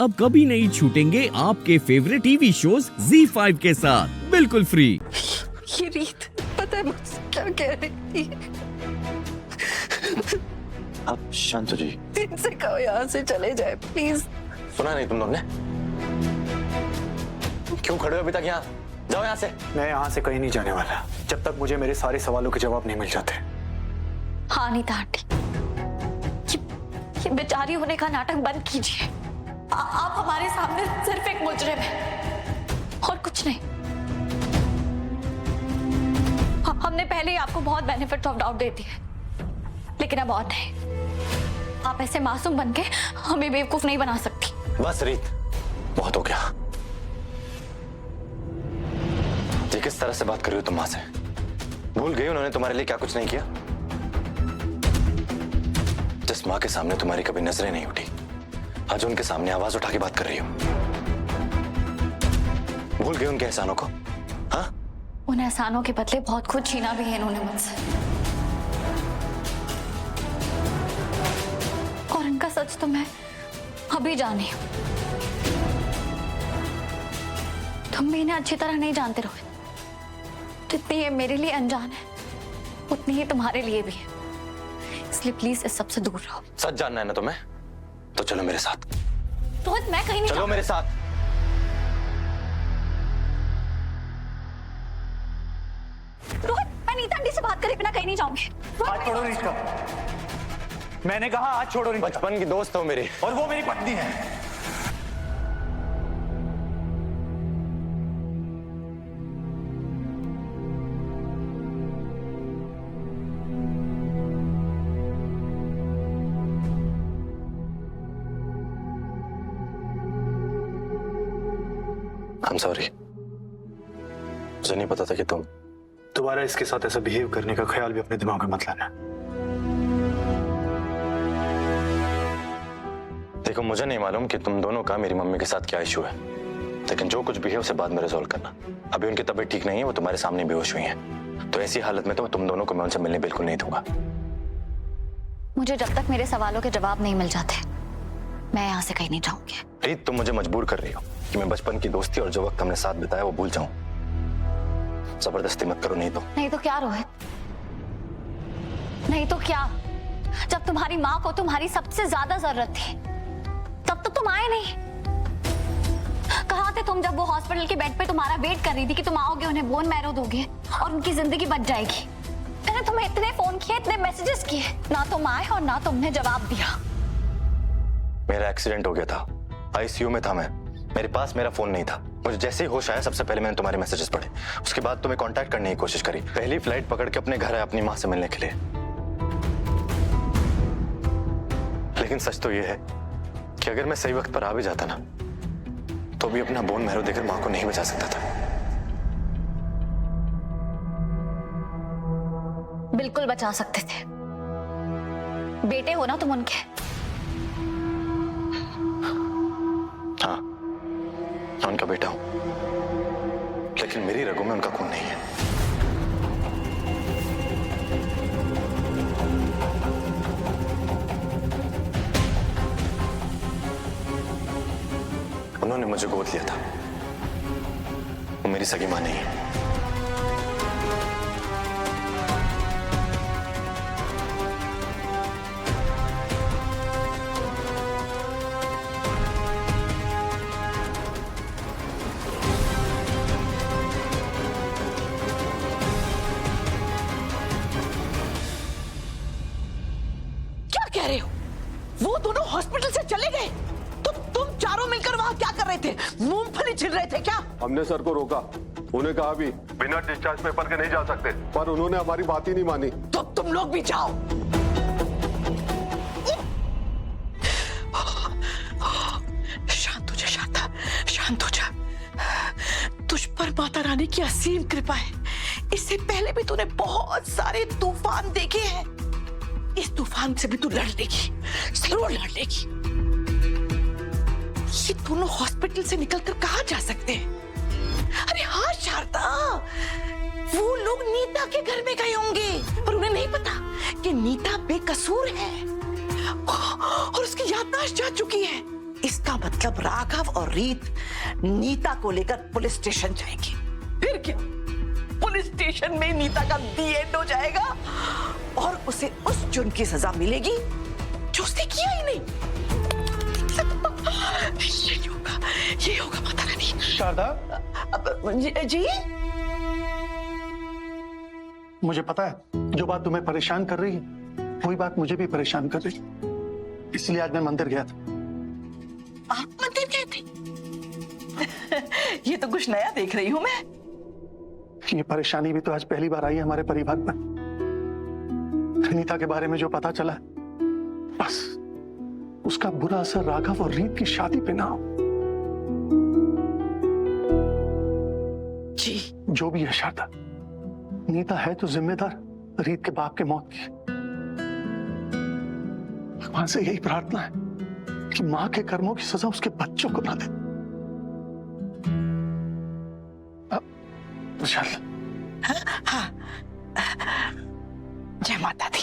अब कभी नहीं छूटेंगे आपके फेवरेट टीवी शोज ZEE5 के साथ बिल्कुल फ्री। ये रीत पता है मुझसे क्या कह रही थी? आप शांत हो जी। इनसे कहो यहाँ से चले जाए प्लीज। सुना नहीं तुम दोनों ने? क्यों खड़े हो अभी तक यहाँ? जाओ यहाँ से। मैं यहाँ से कहीं नहीं जाने वाला जब तक मुझे मेरे सारे सवालों के जवाब नहीं मिल जाते। हाँ नीता आंटी, ये बेचारी होने का नाटक बंद कीजिए। आप हमारे सामने सिर्फ एक मुजरिम है और कुछ नहीं। हमने पहले ही आपको बहुत बेनिफिट ऑफ डाउट दे दिया, लेकिन अब और नहीं। आप ऐसे मासूम बन के हमें बेवकूफ नहीं बना सकती। बस रीत, बहुत हो गया। ये किस तरह से बात कर रही हो तुम माँ से? भूल गई उन्होंने तुम्हारे लिए क्या कुछ नहीं किया? जिस माँ के सामने तुम्हारी कभी नजरें नहीं उठी, आज उनके सामने आवाज उठा के बात कर रही हो। भूल गई उनके एहसानों को? हाँ, उन एहसानों के बदले बहुत कुछ छीना भी है इन्होंने मुझसे, और इनका सच तो मैं अभी जानी हूं। तुम भी इन्हें अच्छी तरह नहीं जानते रोहित। जितनी ये मेरे लिए अनजान है उतनी ही तुम्हारे लिए भी है, इसलिए प्लीज इस सबसे दूर रहो। सच जानना है ना तुम्हें? तो चलो मेरे साथ। रोहित मैं कहीं नहीं चलो मेरे साथ। रोहित, मैं नीता आंटी से बात करे बिना कहीं नहीं जाऊंगी। आज छोड़ो रिश्ता। मैंने कहा आज छोड़ो रिश्ता। बचपन की दोस्त हो मेरी, और वो मेरी पत्नी है। I'm sorry। मुझे नहीं पता था कि तुम दोबारा इसके साथ ऐसा बिहेव करने का ख्याल भी अपने दिमाग में मत लाना। देखो, मुझे नहीं मालूम कि तुम दोनों का मेरी मम्मी के साथ क्या इशू है, लेकिन जो कुछ भी है उसे बाद में रिजॉल्व करना। अभी उनकी तबीयत ठीक नहीं है, वो तुम्हारे सामने बेहोश हुई हैं। तो ऐसी हालत में तो तुम दोनों को मैं उनसे मिलने बिल्कुल नहीं दूंगा। मुझे जब तक मेरे सवालों के जवाब नहीं मिल जाते मैं यहाँ से कहीं नहीं जाऊंगी। रीत, तुम मुझे मजबूर कर रही हो कि मैं बचपन की दोस्ती और जो वक्त हमने साथ बिताया वो भूल जाऊं। जबरदस्ती मत करो, नहीं तो क्या रोहित, नहीं तो क्या? जब तुम्हारी माँ को तुम्हारी सबसे ज्यादा जरूरत थी तब तो तुम आए नहीं। कहाँ थे तुम जब वो हॉस्पिटल के बेड पे तुम्हारा वेट कर रही थी कि तुम आओगे, उन्हें बोन मैरो दोगे और उनकी जिंदगी बच जाएगी? मैंने तुम्हें इतने फोन किए, इतने मैसेजेस किए, ना तुम आए और ना तुमने जवाब दिया। मेरा एक्सीडेंट हो गया था, आईसीयू में था मैं, मेरे पास मेरा फोन नहीं था। मुझे जैसे ही होश आया सबसे पहले मैंने तुम्हारे मैसेजेस पढ़े, उसके बाद तुम्हें कांटेक्ट करने की कोशिश करी। पहली फ्लाइट पकड़ के अपने घर आया अपनी माँ से मिलने के लिए। लेकिन सच तो ये है कि अगर मैं सही वक्त पर आ भी जाता ना तो भी अपना बोन मैरो देकर माँ को नहीं बचा सकता था। बिल्कुल बचा सकते थे, बेटे हो ना तुम उनके। हाँ, मैं उनका बेटा हूं, लेकिन मेरी रगों में उनका खून नहीं है। उन्होंने मुझे गोद लिया था, वो मेरी सगी मां नहीं है। कह रहे हो? वो दोनों हॉस्पिटल से चले गए तो तुम चारों मिलकर वहाँ क्या कर रहे थे? मूंगफली छिल रहे थे क्या? हमने सर को रोका, उन्हें कहा भी बिना डिस्चार्ज पेपर के नहीं जा सकते, पर उन्होंने हमारी बात ही नहीं मानी। तो तुम लोग भी जाओ। शांत हो जा शांता, शांत हो जा। तुझ पर माता रानी की असीम कृपा है। इससे पहले भी तूने बहुत सारे तूफान देखे हैं, इस तूफान से भी तू लड़ लेगी, जरूर लड़ लेगी। ये दोनों हॉस्पिटल से निकलकर कहाँ जा सकते हैं? अरे हाँ शारदा, वो लोग नीता के घर में गए होंगे, पर उन्हें नहीं पता कि नीता बेकसूर है और उसकी याददाश्त जा चुकी है। इसका मतलब राघव और रीत नीता को लेकर पुलिस स्टेशन जाएंगे। फिर क्या, पुलिस स्टेशन में नीता का दी एंड हो जाएगा और उसे उस जुर्म की सजा मिलेगी जो उसने किया ही नहीं। ये होगा माता रानी। शारदा, जी मुझे पता है जो बात तुम्हें परेशान कर रही है वही बात मुझे भी परेशान कर रही है, इसलिए आज मैं मंदिर गया था। आप मंदिर गए थे? ये तो कुछ नया देख रही हूं मैं। ये परेशानी भी तो आज पहली बार आई है हमारे परिवार पर। नीता के बारे में जो पता चला, बस उसका बुरा असर राघव और रीत की शादी पे ना हो। जी जो भी है शारदा, नीता है तो जिम्मेदार रीत के बाप के मौत की। भगवान से यही प्रार्थना है कि मां के कर्मों की सजा उसके बच्चों को ना दे। शारदा, हाँ, जय माता दी।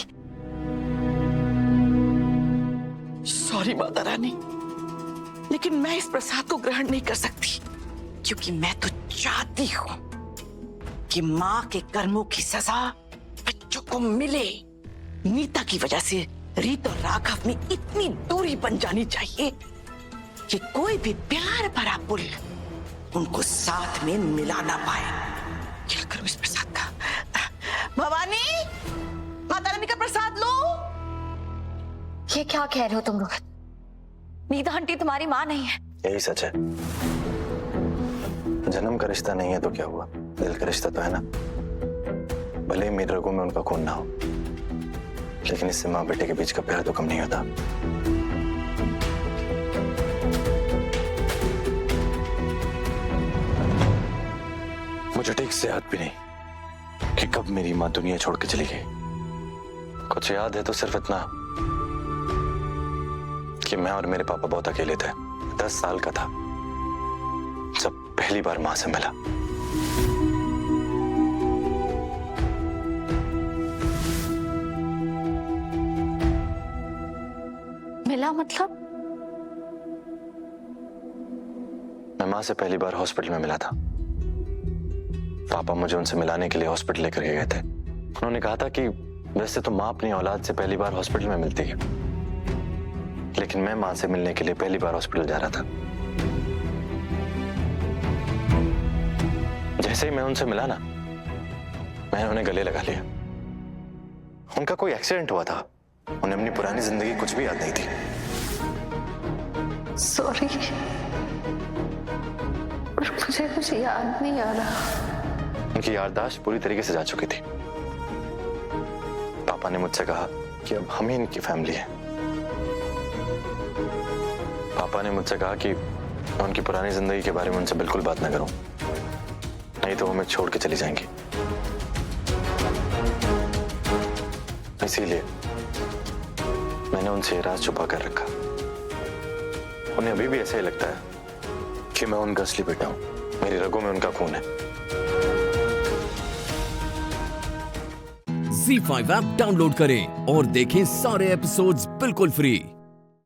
सॉरी माता रानी, लेकिन मैं इस प्रसाद को ग्रहण नहीं कर सकती, क्योंकि मैं तो चाहती हूं कि मां के कर्मों की सजा बच्चों को मिले। नीता की वजह से रीत और राघव में इतनी दूरी बन जानी चाहिए कि कोई भी प्यार भरा पुल उनको साथ में मिला ना पाए। क्या करूं इस प्रसाद का? भवानी, माता रानी का प्रसाद लो। ये क्या कह रहे हो तुम लोग? नीता आंटी तुम्हारी माँ नहीं है। यही सच है। जन्म का रिश्ता नहीं है तो क्या हुआ, दिल का रिश्ता तो है ना। भले ही मेरे रगों में उनका खून ना हो, लेकिन इससे माँ बेटे के बीच का प्यार तो कम नहीं होता। मुझे ठीक से याद भी नहीं कि कब मेरी माँ दुनिया छोड़ के चली गई। कुछ याद है तो सिर्फ इतना कि मैं और मेरे पापा बहुत अकेले थे। 10 साल का था जब पहली बार माँ से मिला। मिला मतलब? मैं माँ से पहली बार हॉस्पिटल में मिला था। पापा मुझे उनसे मिलाने के लिए हॉस्पिटल लेकर के गए थे। उन्होंने कहा था कि वैसे तो माँ अपनी औलाद से पहली बार हॉस्पिटल में मिलती है, लेकिन मैं माँ से मिलने के लिए पहली बार हॉस्पिटल जा रहा था। जैसे ही मैं उनसे मिला ना, मैंने उन्हें गले लगा लिया। उनका कोई एक्सीडेंट हुआ था, उन्हें अपनी पुरानी जिंदगी कुछ भी याद नहीं थी। सॉरी, मुझे कुछ याद नहीं आ रहा। उनकी याददाश्त पूरी तरीके से जा चुकी थी। पापा ने मुझसे कहा कि अब हम ही इनकी फैमिली है। पापा ने मुझसे कहा कि मैं उनकी पुरानी जिंदगी के बारे में उनसे बिल्कुल बात ना करूं, नहीं तो वो मुझे छोड़ के चली जाएंगी। इसीलिए मैंने उनसे ये राज छुपा कर रखा। उन्हें अभी भी ऐसा ही लगता है कि मैं उनका असली बेटा हूं, मेरी रगों में उनका खून है। ZEE5 ऐप डाउनलोड करें और देखें सारे एपिसोड्स बिल्कुल फ्री।